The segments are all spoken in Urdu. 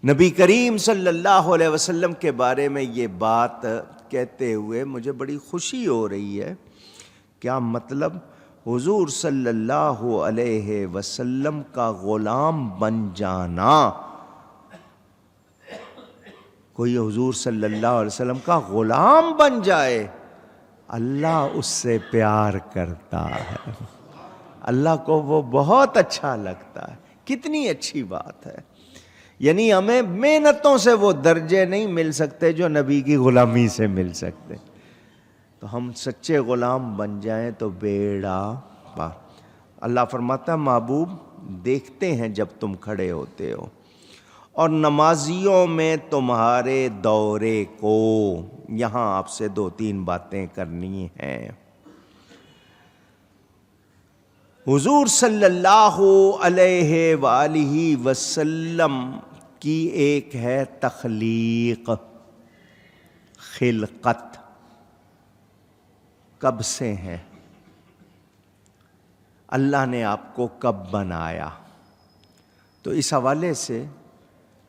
نبی کریم صلی اللہ علیہ وسلم کے بارے میں یہ بات کہتے ہوئے مجھے بڑی خوشی ہو رہی ہے۔ کیا مطلب؟ حضور صلی اللہ علیہ وسلم کا غلام بن جانا۔ کوئی حضور صلی اللہ علیہ وسلم کا غلام بن جائے، اللہ اس سے پیار کرتا ہے، اللہ کو وہ بہت اچھا لگتا ہے۔ کتنی اچھی بات ہے۔ یعنی ہمیں محنتوں سے وہ درجے نہیں مل سکتے جو نبی کی غلامی سے مل سکتے، تو ہم سچے غلام بن جائیں تو بیڑا پار۔ اللہ فرماتا ہے محبوب دیکھتے ہیں جب تم کھڑے ہوتے ہو اور نمازیوں میں تمہارے دورے کو۔ یہاں آپ سے 2-3 باتیں کرنی ہیں۔ حضور صلی اللہ علیہ وآلہ وسلم کی ایک ہے تخلیق، خلقت، کب سے ہے؟ اللہ نے آپ کو کب بنایا؟ تو اس حوالے سے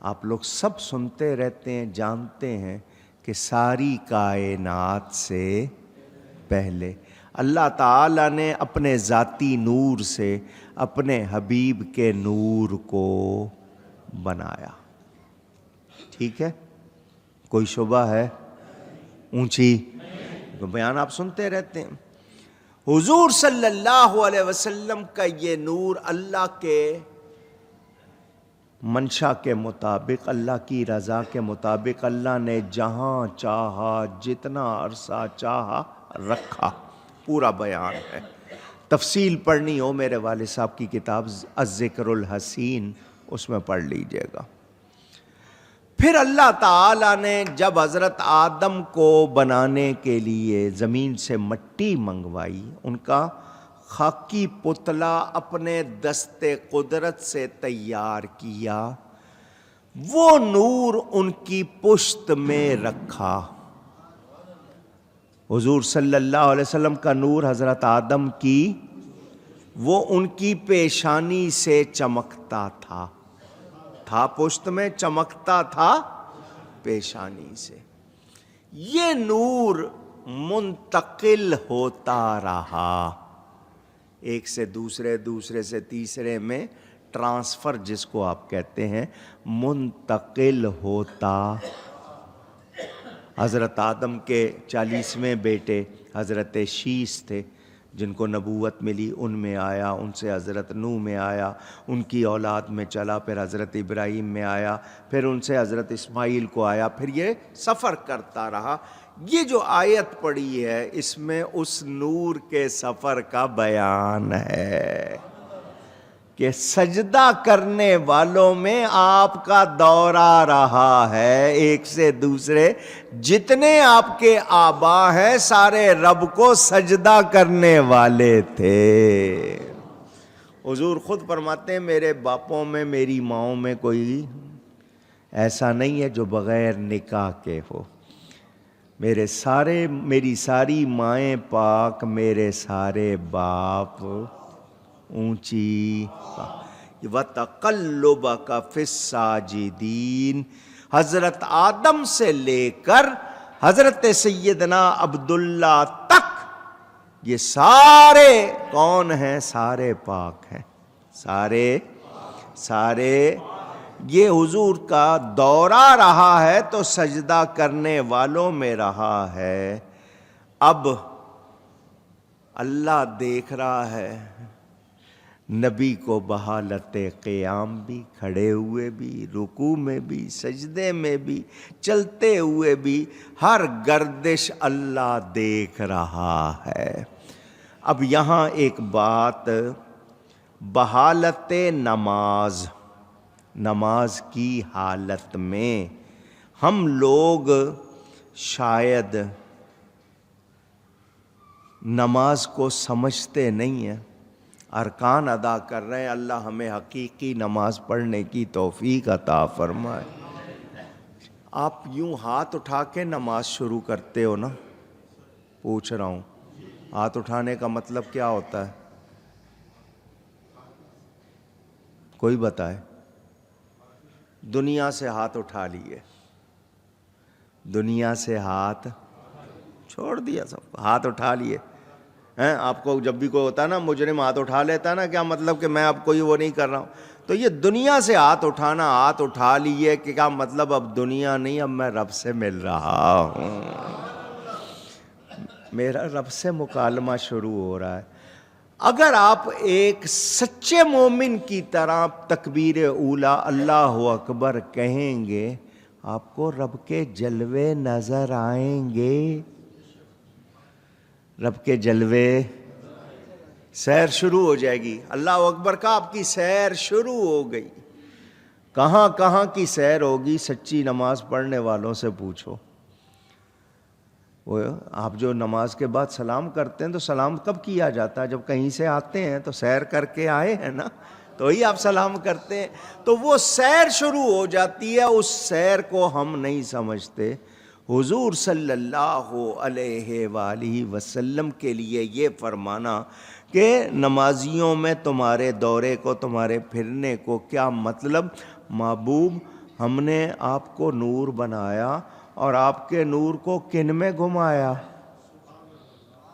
آپ لوگ سب سنتے رہتے ہیں، جانتے ہیں کہ ساری کائنات سے پہلے اللہ تعالیٰ نے اپنے ذاتی نور سے اپنے حبیب کے نور کو بنایا۔ ٹھیک ہے؟ کوئی شبہ ہے؟ اونچی بیان آپ سنتے رہتے ہیں۔ حضور صلی اللہ علیہ وسلم کا یہ نور اللہ کے منشا کے مطابق، اللہ کی رضا کے مطابق اللہ نے جہاں چاہا، جتنا عرصہ چاہا رکھا۔ پورا بیان ہے، تفصیل پڑھنی ہو میرے والد صاحب کی کتاب الذکر الحسین، اس میں پڑھ لیجئے گا۔ پھر اللہ تعالیٰ نے جب حضرت آدم کو بنانے کے لیے زمین سے مٹی منگوائی، ان کا خاکی پتلا اپنے دست قدرت سے تیار کیا، وہ نور ان کی پشت میں رکھا۔ حضور صلی اللہ علیہ وسلم کا نور حضرت آدم کی، وہ ان کی پیشانی سے چمکتا تھا پشت میں، چمکتا تھا پیشانی سے۔ یہ نور منتقل ہوتا رہا، ایک سے دوسرے، دوسرے سے تیسرے میں ٹرانسفر جس کو آپ کہتے ہیں، منتقل ہوتا۔ حضرت آدم کے 40ویں بیٹے حضرت شیس تھے جن کو نبوت ملی، ان میں آیا، ان سے حضرت نوح میں آیا، ان کی اولاد میں چلا، پھر حضرت ابراہیم میں آیا، پھر ان سے حضرت اسماعیل کو آیا، پھر یہ سفر کرتا رہا۔ یہ جو آیت پڑھی ہے اس میں اس نور کے سفر کا بیان ہے کہ سجدہ کرنے والوں میں آپ کا دورہ رہا ہے، ایک سے دوسرے جتنے آپ کے آبا ہیں سارے رب کو سجدہ کرنے والے تھے۔ حضور خود فرماتے ہیں میرے باپوں میں، میری ماؤں میں کوئی ایسا نہیں ہے جو بغیر نکاح کے ہو، میری ساری مائیں پاک، میرے سارے باپ اونچی۔ وَتَقَلُّبَكَ فِي السَّاجِدِينَ، حضرت آدم سے لے کر حضرت سیدنا عبداللہ تک یہ سارے کون ہیں؟ سارے پاک ہیں، سارے یہ حضور کا دورہ رہا ہے تو سجدہ کرنے والوں میں رہا ہے۔ اب اللہ دیکھ رہا ہے نبی کو بحالت قیام بھی، کھڑے ہوئے بھی، رکوع میں بھی، سجدے میں بھی، چلتے ہوئے بھی، ہر گردش اللہ دیکھ رہا ہے۔ اب یہاں ایک بات، بحالت نماز کی حالت میں ہم لوگ شاید نماز کو سمجھتے نہیں ہیں، ارکان ادا کر رہے ہیں۔ اللہ ہمیں حقیقی نماز پڑھنے کی توفیق عطا فرمائے۔ آپ یوں ہاتھ اٹھا کے نماز شروع کرتے ہو نا؟ پوچھ رہا ہوں، ہاتھ اٹھانے کا مطلب کیا ہوتا ہے؟ کوئی بتائے؟ دنیا سے ہاتھ اٹھا لیے، دنیا سے ہاتھ چھوڑ دیا، سب ہاتھ اٹھا لیے ہیں. آپ کو جب بھی کوئی ہوتا ہے نا مجرم ہاتھ اٹھا لیتا ہے نا، کیا مطلب کہ میں اب کوئی وہ نہیں کر رہا ہوں. تو یہ دنیا سے ہاتھ اٹھانا، ہاتھ اٹھا لیے کہ کیا مطلب اب دنیا نہیں، اب میں رب سے مل رہا ہوں، میرا رب سے مکالمہ شروع ہو رہا ہے. اگر آپ ایک سچے مومن کی طرح تکبیر اولا اللہ اکبر کہیں گے، آپ کو رب کے جلوے نظر آئیں گے، رب کے جلوے. سیر شروع ہو جائے گی. اللہ اکبر کا آپ کی سیر شروع ہو گئی. کہاں کہاں کی سیر ہوگی؟ سچی نماز پڑھنے والوں سے پوچھو. وہ آپ جو نماز کے بعد سلام کرتے ہیں تو سلام کب کیا جاتا ہے؟ جب کہیں سے آتے ہیں تو سیر کر کے آئے ہیں نا، تو ہی آپ سلام کرتے ہیں. تو وہ سیر شروع ہو جاتی ہے. اس سیر کو ہم نہیں سمجھتے. حضور صلی اللہ علیہ وآلہ وسلم کے لیے یہ فرمانا کہ نمازیوں میں تمہارے دورے کو، تمہارے پھرنے کو کیا مطلب؟ محبوب ہم نے آپ کو نور بنایا اور آپ کے نور کو کن میں گھمایا؟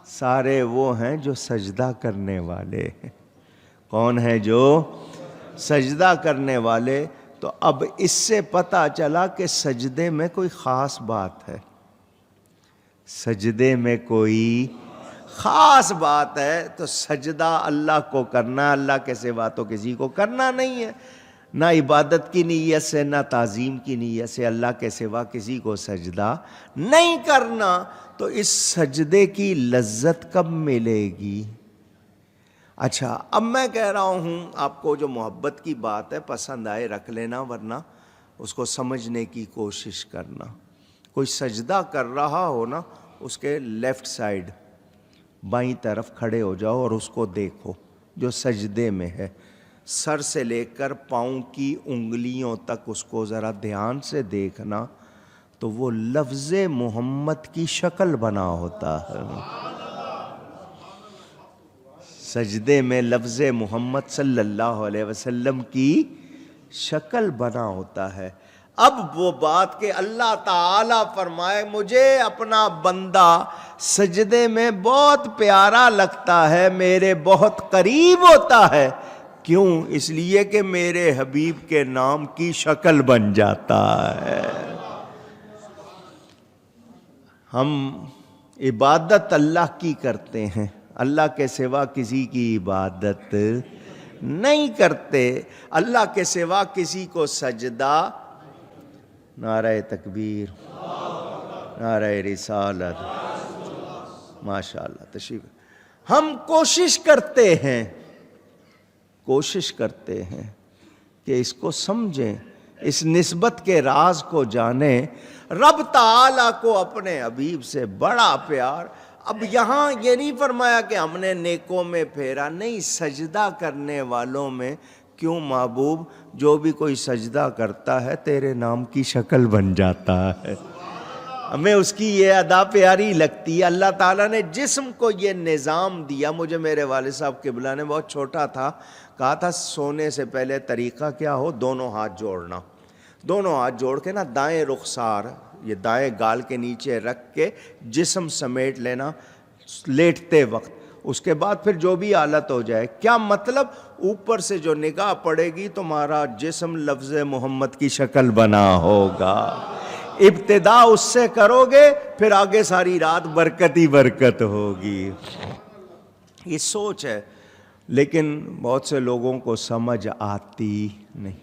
سارے وہ ہیں جو سجدہ کرنے والے. کون ہیں جو سجدہ کرنے والے؟ تو اب اس سے پتہ چلا کہ سجدے میں کوئی خاص بات ہے، سجدے میں کوئی خاص بات ہے. تو سجدہ اللہ کو کرنا، اللہ کے سوا تو کسی کو کرنا نہیں ہے. نہ عبادت کی نیت سے، نہ تعظیم کی نیت سے اللہ کے سوا کسی کو سجدہ نہیں کرنا. تو اس سجدے کی لذت کب ملے گی؟ اچھا اب میں کہہ رہا ہوں آپ کو جو محبت کی بات ہے پسند آئے رکھ لینا، ورنہ اس کو سمجھنے کی کوشش کرنا. کوئی سجدہ کر رہا ہو نا، اس کے لیفٹ سائڈ بائیں طرف کھڑے ہو جاؤ اور اس کو دیکھو جو سجدے میں ہے. سر سے لے کر پاؤں کی انگلیوں تک اس کو ذرا دھیان سے دیکھنا، تو وہ لفظ محمد کی شکل بنا ہوتا ہے. سجدے میں لفظ محمد صلی اللہ علیہ وسلم کی شکل بنا ہوتا ہے. اب وہ بات کہ اللہ تعالیٰ فرمائے مجھے اپنا بندہ سجدے میں بہت پیارا لگتا ہے، میرے بہت قریب ہوتا ہے. کیوں؟ اس لیے کہ میرے حبیب کے نام کی شکل بن جاتا ہے. ہم عبادت اللہ کی کرتے ہیں، اللہ کے سوا کسی کی عبادت نہیں کرتے. اللہ کے سوا کسی کو سجدہ. نعرہ تکبیر، نعرہ رسالت، ماشاءاللہ تشریف. ہم کوشش کرتے ہیں کہ اس کو سمجھیں، اس نسبت کے راز کو جانیں. رب تعالیٰ کو اپنے حبیب سے بڑا پیار. اب یہاں یہ نہیں فرمایا کہ ہم نے نیکوں میں پھیرا، نہیں، سجدہ کرنے والوں میں. کیوں محبوب؟ جو بھی کوئی سجدہ کرتا ہے تیرے نام کی شکل بن جاتا ہے. ہمیں اس کی یہ ادا پیاری لگتی ہے. اللہ تعالیٰ نے جسم کو یہ نظام دیا. مجھے میرے والد صاحب قبلہ نے بہت چھوٹا تھا کہا تھا سونے سے پہلے طریقہ کیا ہو؟ دونوں ہاتھ جوڑنا. دونوں ہاتھ جوڑ کے نا دائیں رخسار، یہ دائیں گال کے نیچے رکھ کے جسم سمیٹ لینا لیٹتے وقت. اس کے بعد پھر جو بھی حالت ہو جائے. کیا مطلب؟ اوپر سے جو نگاہ پڑے گی تمہارا جسم لفظ محمد کی شکل بنا ہوگا. ابتدا اس سے کرو گے، پھر آگے ساری رات برکت ہی برکت ہوگی. یہ سوچ ہے، لیکن بہت سے لوگوں کو سمجھ آتی نہیں.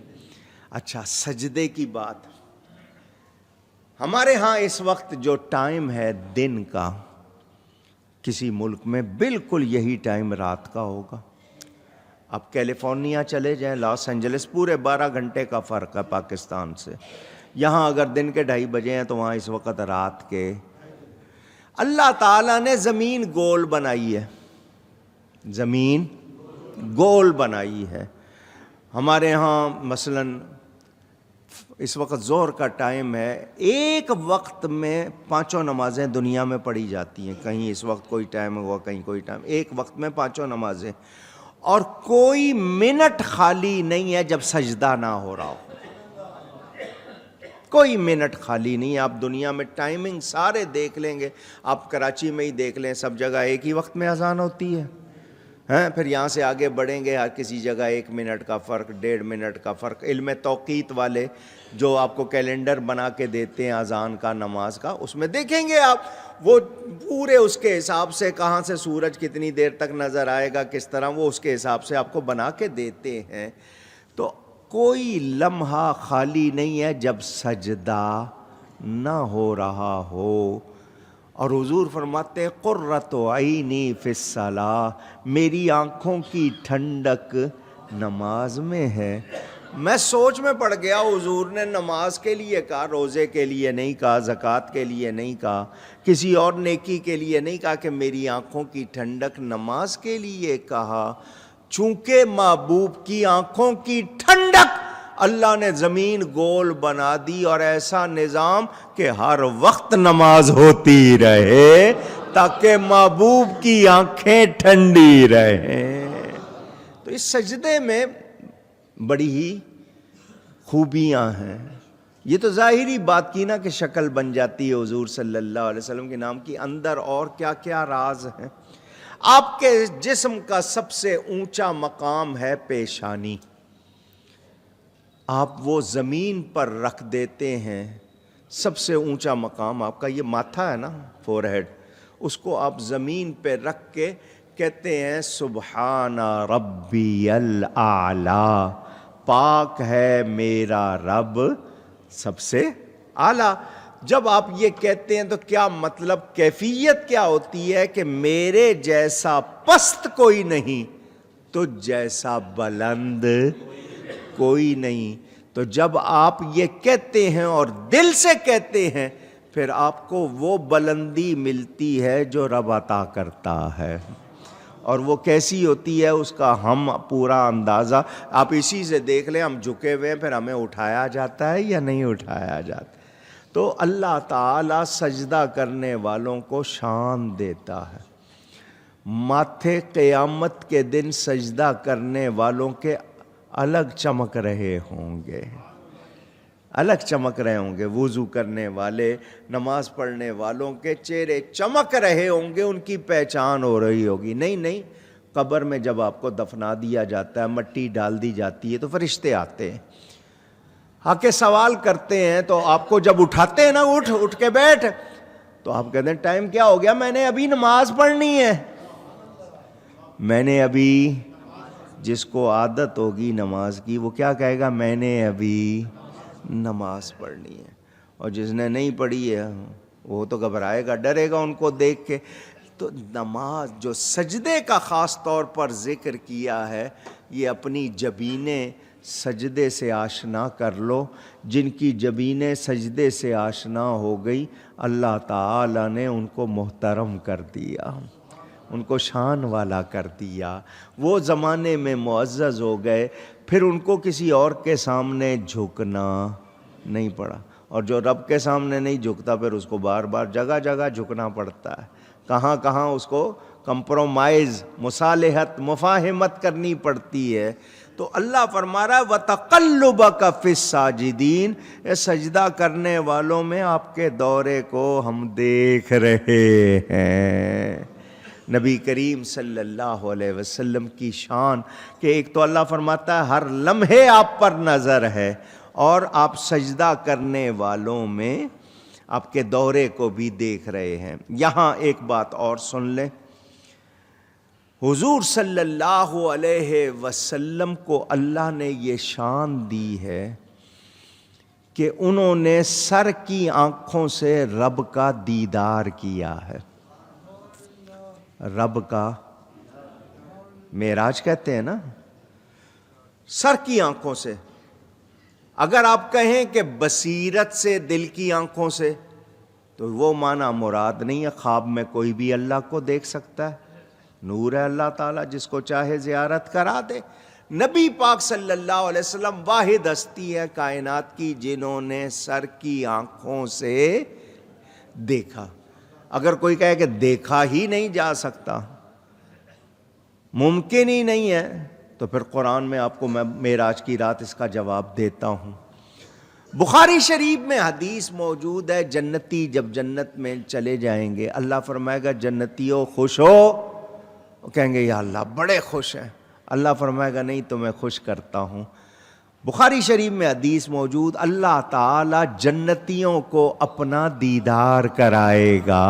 اچھا سجدے کی بات. ہمارے ہاں اس وقت جو ٹائم ہے دن کا، کسی ملک میں بالکل یہی ٹائم رات کا ہوگا. اب کیلیفورنیا چلے جائیں، لاس اینجلس، پورے 12 گھنٹے کا فرق ہے پاکستان سے. یہاں اگر دن کے 2:30 بجے ہیں تو وہاں اس وقت رات کے. اللہ تعالیٰ نے زمین گول بنائی ہے، زمین گول بنائی ہے. ہمارے ہاں مثلاً اس وقت ظہر کا ٹائم ہے، ایک وقت میں 5 نمازیں دنیا میں پڑھی جاتی ہیں. کہیں اس وقت کوئی ٹائم ہوا، کہیں کوئی ٹائم. ایک وقت میں 5 نمازیں، اور کوئی منٹ خالی نہیں ہے جب سجدہ نہ ہو رہا ہو. کوئی منٹ خالی نہیں ہے. آپ دنیا میں ٹائمنگ سارے دیکھ لیں گے, آپ کراچی میں ہی دیکھ لیں, سب جگہ ایک ہی وقت میں اذان ہوتی ہے. پھر یہاں سے آگے بڑھیں گے, ہر کسی جگہ 1 منٹ کا فرق, 1.5 منٹ کا فرق. علم توقیت والے جو آپ کو کیلنڈر بنا کے دیتے ہیں اذان کا, نماز کا, اس میں دیکھیں گے آپ, وہ پورے اس کے حساب سے کہاں سے سورج کتنی دیر تک نظر آئے گا, کس طرح, وہ اس کے حساب سے آپ کو بنا کے دیتے ہیں. تو کوئی لمحہ خالی نہیں ہے جب سجدہ نہ ہو رہا ہو. اور حضور فرماتے ہیں قرۃ عینی فی الصلاۃ, میری آنکھوں کی ٹھنڈک نماز میں ہے. میں سوچ میں پڑ گیا, حضور نے نماز کے لیے کہا, روزے کے لیے نہیں کہا, زکوٰۃ کے لیے نہیں کہا, کسی اور نیکی کے لیے نہیں کہا, کہ میری آنکھوں کی ٹھنڈک نماز کے لیے کہا. چونکہ محبوب کی آنکھوں کی ٹھنڈک, اللہ نے زمین گول بنا دی اور ایسا نظام کہ ہر وقت نماز ہوتی رہے تاکہ محبوب کی آنکھیں ٹھنڈی رہیں. تو اس سجدے میں بڑی ہی خوبیاں ہیں. یہ تو ظاہری بات کی نا کہ شکل بن جاتی ہے حضور صلی اللہ علیہ وسلم کے نام کی, اندر اور کیا کیا راز ہیں. آپ کے جسم کا سب سے اونچا مقام ہے پیشانی. آپ وہ زمین پر رکھ دیتے ہیں, سب سے اونچا مقام آپ کا یہ ماتھا ہے نا, فور ہیڈ, اس کو آپ زمین پہ رکھ کے کہتے ہیں سبحان ربی الاعلی, پاک ہے میرا رب سب سے اعلیٰ. جب آپ یہ کہتے ہیں تو کیا مطلب, کیفیت کیا ہوتی ہے کہ میرے جیسا پست کوئی نہیں تو جیسا بلند کوئی نہیں. تو جب آپ یہ کہتے ہیں اور دل سے کہتے ہیں, پھر آپ کو وہ بلندی ملتی ہے جو رب عطا کرتا ہے. اور وہ کیسی ہوتی ہے اس کا ہم پورا اندازہ آپ اسی سے دیکھ لیں, ہم جھکے ہوئے ہیں پھر ہمیں اٹھایا جاتا ہے یا نہیں اٹھایا جاتا. تو اللہ تعالیٰ سجدہ کرنے والوں کو شان دیتا ہے. ماتھے قیامت کے دن سجدہ کرنے والوں کے الگ چمک رہے ہوں گے, الگ چمک رہے ہوں گے. وضو کرنے والے, نماز پڑھنے والوں کے چہرے چمک رہے ہوں گے, ان کی پہچان ہو رہی ہوگی. نہیں, قبر میں جب آپ کو دفنا دیا جاتا ہے, مٹی ڈال دی جاتی ہے, تو فرشتے آتے ہیں, آ کے سوال کرتے ہیں. تو آپ کو جب اٹھاتے ہیں نا, اٹھ کے بیٹھ, تو آپ کہتے ہیں ٹائم کیا ہو گیا, میں نے ابھی نماز پڑھنی ہے. میں نے ابھی, جس کو عادت ہوگی نماز کی وہ کیا کہے گا, میں نے ابھی نماز پڑھنی ہے. اور جس نے نہیں پڑھی ہے وہ تو گھبرائے گا, ڈرے گا ان کو دیکھ کے. تو نماز جو سجدے کا خاص طور پر ذکر کیا ہے, یہ اپنی جبینیں سجدے سے آشنا کر لو. جن کی جبینیں سجدے سے آشنا ہو گئی, اللہ تعالی نے ان کو محترم کر دیا, ان کو شان والا کر دیا. وہ زمانے میں معزز ہو گئے, پھر ان کو کسی اور کے سامنے جھکنا نہیں پڑا. اور جو رب کے سامنے نہیں جھکتا, پھر اس کو بار بار جگہ جگہ جھکنا پڑتا ہے. کہاں کہاں اس کو کمپرومائز, مصالحت, مفاہمت کرنی پڑتی ہے. تو اللہ فرما رہا ہے وَتَقَلُّبَكَ فِي السَّاجِدِينَ, اے سجدہ کرنے والوں میں آپ کے دورے کو ہم دیکھ رہے ہیں. نبی کریم صلی اللہ علیہ وسلم کی شان کہ ایک تو اللہ فرماتا ہے ہر لمحے آپ پر نظر ہے, اور آپ سجدہ کرنے والوں میں آپ کے دورے کو بھی دیکھ رہے ہیں. یہاں ایک بات اور سن لیں, حضور صلی اللہ علیہ وسلم کو اللہ نے یہ شان دی ہے کہ انہوں نے سر کی آنکھوں سے رب کا دیدار کیا ہے. رب کا معراج کہتے ہیں نا, سر کی آنکھوں سے. اگر آپ کہیں کہ بصیرت سے, دل کی آنکھوں سے, تو وہ معنی مراد نہیں ہے. خواب میں کوئی بھی اللہ کو دیکھ سکتا ہے, نور ہے اللہ تعالیٰ, جس کو چاہے زیارت کرا دے. نبی پاک صلی اللہ علیہ وسلم واحد ہستی ہے کائنات کی جنہوں نے سر کی آنکھوں سے دیکھا. اگر کوئی کہے کہ دیکھا ہی نہیں جا سکتا, ممکن ہی نہیں ہے, تو پھر قرآن میں آپ کو میں معراج کی رات اس کا جواب دیتا ہوں. بخاری شریف میں حدیث موجود ہے، جنتی جب جنت میں چلے جائیں گے اللہ فرمائے گا جنتیوں خوش ہو، وہ کہیں گے یا اللہ بڑے خوش ہیں، اللہ فرمائے گا نہیں تو میں خوش کرتا ہوں۔ بخاری شریف میں حدیث موجود، اللہ تعالی جنتیوں کو اپنا دیدار کرائے گا،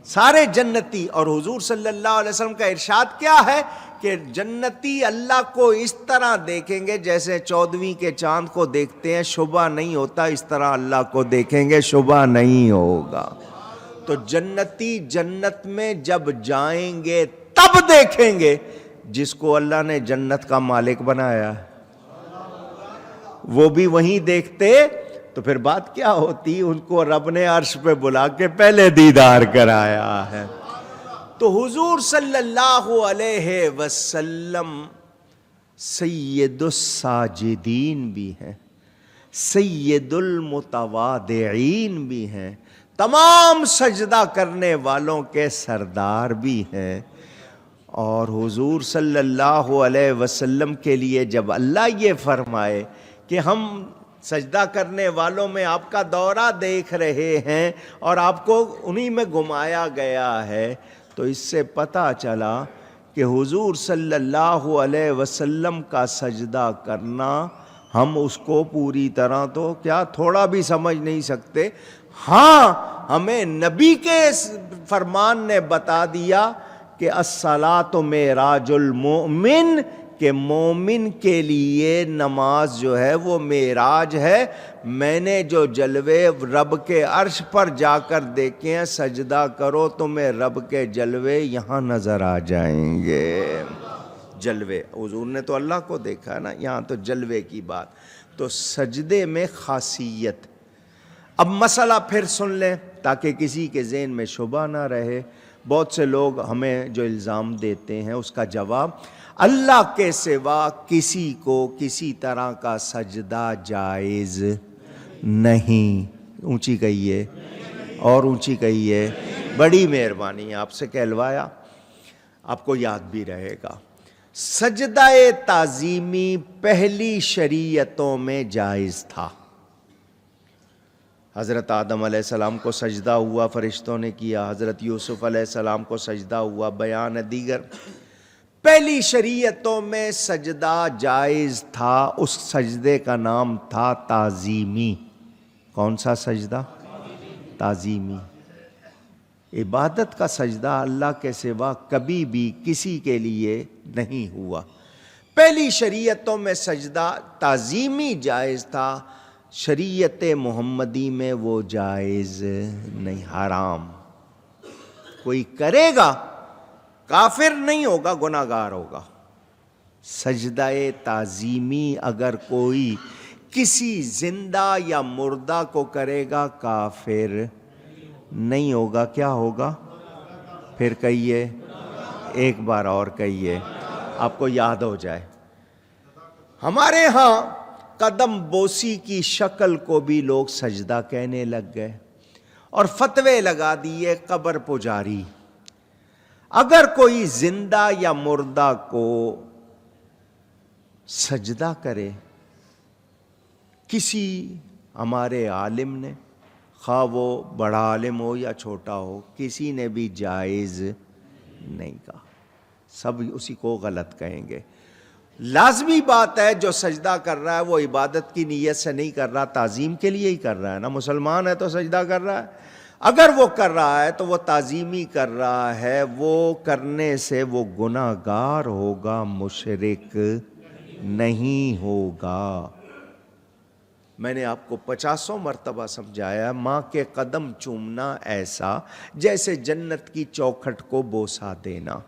سارے جنتی۔ اور حضور صلی اللہ علیہ وسلم کا ارشاد کیا ہے کہ جنتی اللہ کو اس طرح دیکھیں گے جیسے 14ویں کے چاند کو دیکھتے ہیں، شبہ نہیں ہوتا، اس طرح اللہ کو دیکھیں گے، شبہ نہیں ہوگا۔ تو جنتی جنت میں جب جائیں گے تب دیکھیں گے جس کو اللہ نے جنت کا مالک بنایا، وہ بھی وہیں دیکھتے تو پھر بات کیا ہوتی، ان کو رب نے عرش پہ بلا کے پہلے دیدار کرایا ہے۔ تو حضور صلی اللہ علیہ وسلم سید الساجدین بھی ہیں، سید المتواضعین بھی ہیں، تمام سجدہ کرنے والوں کے سردار بھی ہیں۔ اور حضور صلی اللہ علیہ وسلم کے لیے جب اللہ یہ فرمائے کہ ہم سجدہ کرنے والوں میں آپ کا دورہ دیکھ رہے ہیں اور آپ کو انہی میں گھمایا گیا ہے، تو اس سے پتہ چلا کہ حضور صلی اللہ علیہ وسلم کا سجدہ کرنا ہم اس کو پوری طرح تو کیا تھوڑا بھی سمجھ نہیں سکتے، ہاں ہمیں نبی کے فرمان نے بتا دیا کہ الصلاۃ معراج المؤمن، کہ مومن کے لیے نماز جو ہے وہ معراج ہے۔ میں نے جو جلوے رب کے عرش پر جا کر دیکھے ہیں، سجدہ کرو تمہیں رب کے جلوے یہاں نظر آ جائیں گے۔ جلوے، حضور نے تو اللہ کو دیکھا ہے نا، یہاں تو جلوے کی بات۔ تو سجدے میں خاصیت۔ اب مسئلہ پھر سن لیں تاکہ کسی کے ذہن میں شبہ نہ رہے۔ بہت سے لوگ ہمیں جو الزام دیتے ہیں اس کا جواب، اللہ کے سوا کسی کو کسی طرح کا سجدہ جائز نہیں۔ اونچی کہیے اور اونچی کہیے، بڑی مہربانی آپ سے کہلوایا، آپ کو یاد بھی رہے گا۔ سجدہ تعظیمی پہلی شریعتوں میں جائز تھا۔ حضرت آدم علیہ السلام کو سجدہ ہوا، فرشتوں نے کیا، حضرت یوسف علیہ السلام کو سجدہ ہوا، بیان دیگر۔ پہلی شریعتوں میں سجدہ جائز تھا، اس سجدے کا نام تھا تعظیمی۔ کون سا سجدہ؟ تعظیمی۔ عبادت کا سجدہ اللہ کے سوا کبھی بھی کسی کے لیے نہیں ہوا۔ پہلی شریعتوں میں سجدہ تعظیمی جائز تھا، شریعت محمدی میں وہ جائز نہیں، حرام۔ کوئی کرے گا کافر نہیں ہوگا، گناہگار ہوگا۔ سجدہ تعظیمی اگر کوئی کسی زندہ یا مردہ کو کرے گا کافر نہیں ہوگا، کیا ہوگا؟ پھر کہیے، ایک بار اور کہیے، آپ کو یاد ہو جائے۔ ہمارے ہاں قدم بوسی کی شکل کو بھی لوگ سجدہ کہنے لگ گئے اور فتوے لگا دیے قبر پجاری۔ اگر کوئی زندہ یا مردہ کو سجدہ کرے، کسی ہمارے عالم نے، خواہ وہ بڑا عالم ہو یا چھوٹا ہو، کسی نے بھی جائز نہیں کہا، سب اسی کو غلط کہیں گے۔ لازمی بات ہے جو سجدہ کر رہا ہے وہ عبادت کی نیت سے نہیں کر رہا، تعظیم کے لیے ہی کر رہا ہے نا، مسلمان ہے تو سجدہ کر رہا ہے۔ اگر وہ کر رہا ہے تو وہ تعظیمی کر رہا ہے، وہ کرنے سے وہ گناہگار ہوگا، مشرک نہیں ہوگا۔ میں نے آپ کو 50 مرتبہ سمجھایا، ماں کے قدم چومنا ایسا جیسے جنت کی چوکھٹ کو بوسہ دینا۔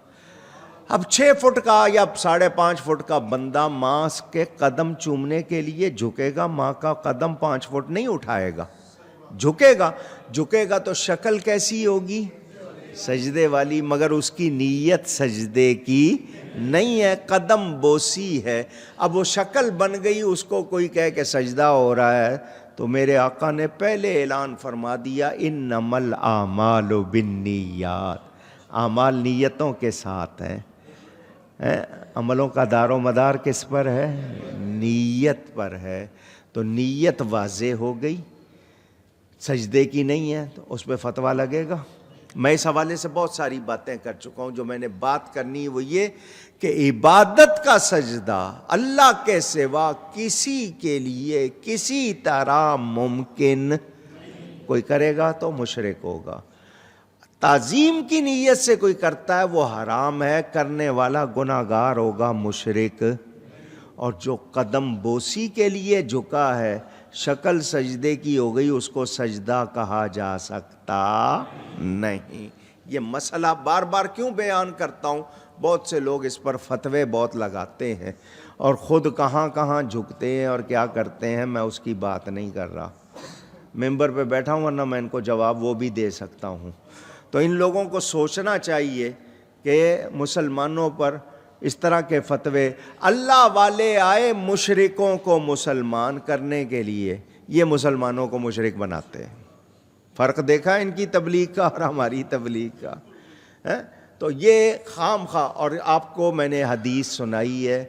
اب 6 فٹ کا یا 5.5 فٹ کا بندہ ماں کے قدم چومنے کے لیے جھکے گا، ماں کا قدم 5 فٹ نہیں اٹھائے گا، جھکے گا تو شکل کیسی ہوگی؟ سجدے والی، مگر اس کی نیت سجدے کی نہیں ہے، قدم بوسی ہے۔ اب وہ شکل بن گئی، اس کو کوئی کہے کہ سجدہ ہو رہا ہے، تو میرے آقا نے پہلے اعلان فرما دیا، انما الاعمال بالنیات، اعمال نیتوں کے ساتھ ہیں۔ عملوں کا دار و مدار کس پر ہے؟ نیت پر ہے۔ تو نیت واضح ہو گئی، سجدے کی نہیں ہے تو اس پہ فتویٰ لگے گا۔ میں اس حوالے سے بہت ساری باتیں کر چکا ہوں، جو میں نے بات کرنی وہ یہ کہ عبادت کا سجدہ اللہ کے سوا کسی کے لیے کسی طرح ممکن، کوئی کرے گا تو مشرک ہوگا۔ تعظیم کی نیت سے کوئی کرتا ہے وہ حرام ہے، کرنے والا گناہگار ہوگا، مشرک۔ اور جو قدم بوسی کے لیے جھکا ہے، شکل سجدے کی ہو گئی، اس کو سجدہ کہا جا سکتا نہیں۔ یہ مسئلہ بار بار کیوں بیان کرتا ہوں؟ بہت سے لوگ اس پر فتوے بہت لگاتے ہیں اور خود کہاں کہاں جھکتے ہیں اور کیا کرتے ہیں، میں اس کی بات نہیں کر رہا۔ ممبر پہ بیٹھا ہوں ورنہ میں ان کو جواب وہ بھی دے سکتا ہوں۔ تو ان لوگوں کو سوچنا چاہیے کہ مسلمانوں پر اس طرح کے فتوے، اللہ والے آئے مشرکوں کو مسلمان کرنے کے لیے، یہ مسلمانوں کو مشرک بناتے ہیں۔ فرق دیکھا ان کی تبلیغ کا اور ہماری تبلیغ کا؟ تو یہ خام خواہ، اور آپ کو میں نے حدیث سنائی ہے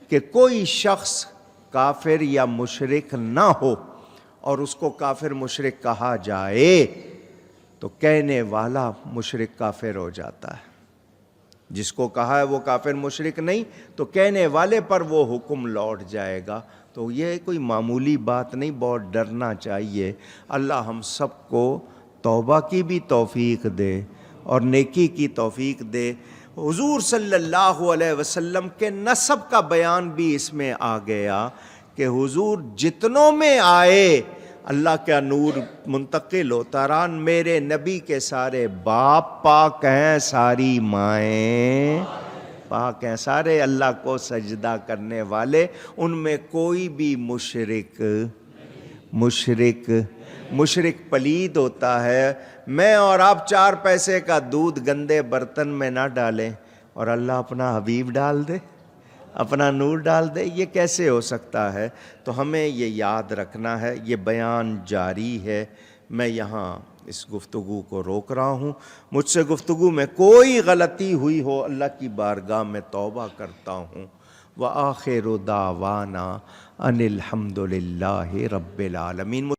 کہ کوئی شخص کافر یا مشرک نہ ہو اور اس کو کافر مشرک کہا جائے تو کہنے والا مشرک کافر ہو جاتا ہے۔ جس کو کہا ہے وہ کافر مشرک نہیں، تو کہنے والے پر وہ حکم لوٹ جائے گا۔ تو یہ کوئی معمولی بات نہیں، بہت ڈرنا چاہیے۔ اللہ ہم سب کو توبہ کی بھی توفیق دے اور نیکی کی توفیق دے۔ حضور صلی اللہ علیہ وسلم کے نسب کا بیان بھی اس میں آ گیا کہ حضور جتنوں میں آئے اللہ کا نور منتقل ہوتا رہا۔ میرے نبی کے سارے باپ پاک ہیں، ساری مائیں پاک ہیں، سارے اللہ کو سجدہ کرنے والے، ان میں کوئی بھی مشرک پلید ہوتا ہے۔ میں اور آپ 4 پیسے کا دودھ گندے برتن میں نہ ڈالیں اور اللہ اپنا حبیب ڈال دے، اپنا نور ڈال دے، یہ کیسے ہو سکتا ہے؟ تو ہمیں یہ یاد رکھنا ہے۔ یہ بیان جاری ہے، میں یہاں اس گفتگو کو روک رہا ہوں۔ مجھ سے گفتگو میں کوئی غلطی ہوئی ہو، اللہ کی بارگاہ میں توبہ کرتا ہوں۔ وآخر دعوانا ان الحمد للہ رب العالمین۔